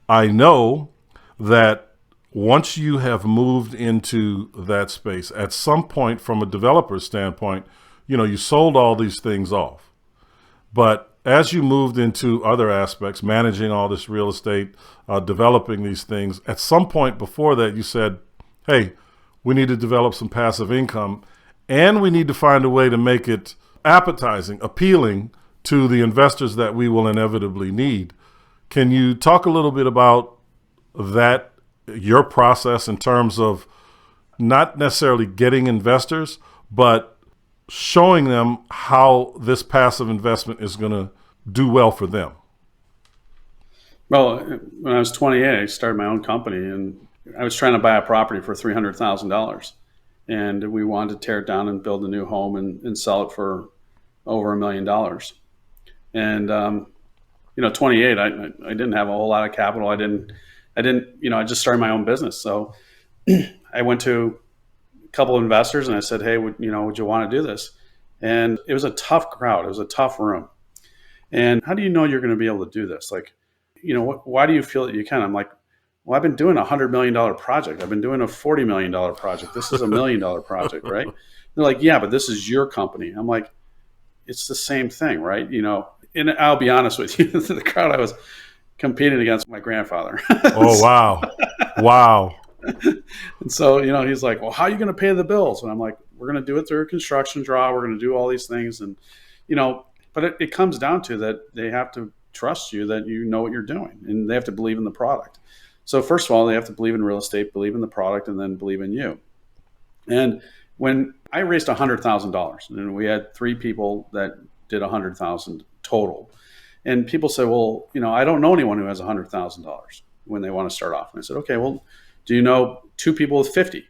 I know that once you have moved into that space, at some point from a developer's standpoint, you sold all these things off. But as you moved into other aspects, managing all this real estate, developing these things, at some point before that, you said, hey, we need to develop some passive income, and we need to find a way to make it appetizing, appealing to the investors that we will inevitably need. Can you talk a little bit about that, your process in terms of not necessarily getting investors, but showing them how this passive investment is going to do well for them? Well, when I was 28, I started my own company, and I was trying to buy a property for $300,000, and we wanted to tear it down and build a new home and sell it for over $1 million. And 28, I didn't have a whole lot of capital. I just started my own business. So I went to a couple of investors and I said, hey, would you want to do this? And it was a tough crowd. It was a tough room. And how do you know you're going to be able to do this? Like, why do you feel that you can? I'm like, well, I've been doing a $100 million project. I've been doing a $40 million project. This is $1 million project, right? They're like, yeah, but this is your company. I'm like, it's the same thing, right? And I'll be honest with you, the crowd I was competing against my grandfather. Oh, wow. Wow. And so, he's like, well, how are you going to pay the bills? And I'm like, we're going to do it through a construction draw. We're going to do all these things. And, but it comes down to that they have to trust you, that you know what you're doing, and they have to believe in the product. So first of all, they have to believe in real estate, believe in the product, and then believe in you. And when I raised $100,000, and we had 3 people that did $100,000 total, and people say, well, I don't know anyone who has $100,000 when they want to start off. And I said, okay, well, do you know 2 people with 50?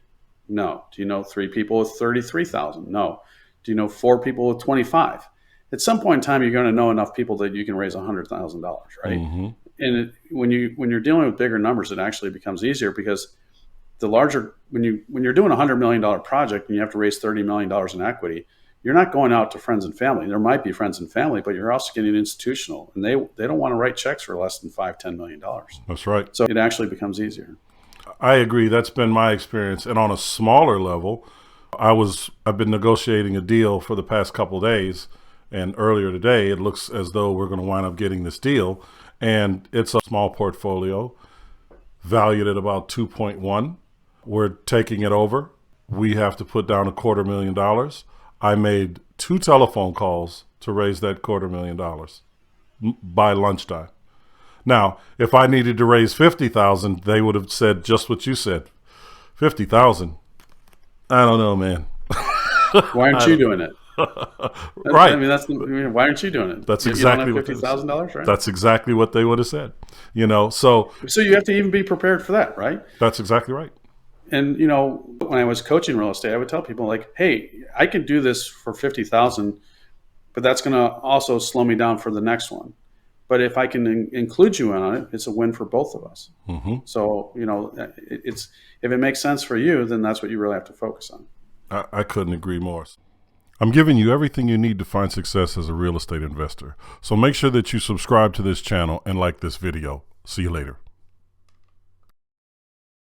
No. Do you know 3 people with 33,000? No. Do you know 4 people with 25? At some point in time, you're going to know enough people that you can raise $100,000, right? Mm-hmm. And when you're dealing with bigger numbers, it actually becomes easier, because the larger, when you're doing a $100 million project and you have to raise $30 million in equity, you're not going out to friends and family. There might be friends and family, but you're also getting institutional, and they don't want to write checks for less than $5-10 million. That's right. So it actually becomes easier. I agree. That's been my experience. And on a smaller level, I've been negotiating a deal for the past couple of days, and earlier today, it looks as though we're going to wind up getting this deal. And it's a small portfolio valued at about 2.1. We're taking it over. We have to put down $250,000. I made 2 telephone calls to raise that $250,000 by lunchtime. Now, if I needed to raise $50,000, they would have said just what you said. $50,000. I don't know, man. Why aren't you doing it? Right. I mean, why aren't you doing it? That's exactly what $50,000, right? That's exactly what they would have said. So you have to even be prepared for that, right? That's exactly right. And when I was coaching real estate, I would tell people, like, hey, I can do this for $50,000, but that's going to also slow me down for the next one. But if I can include you on it, it's a win for both of us. Mm-hmm. So it's, if it makes sense for you, then that's what you really have to focus on. I couldn't agree more. I'm giving you everything you need to find success as a real estate investor. So make sure that you subscribe to this channel and like this video. See you later.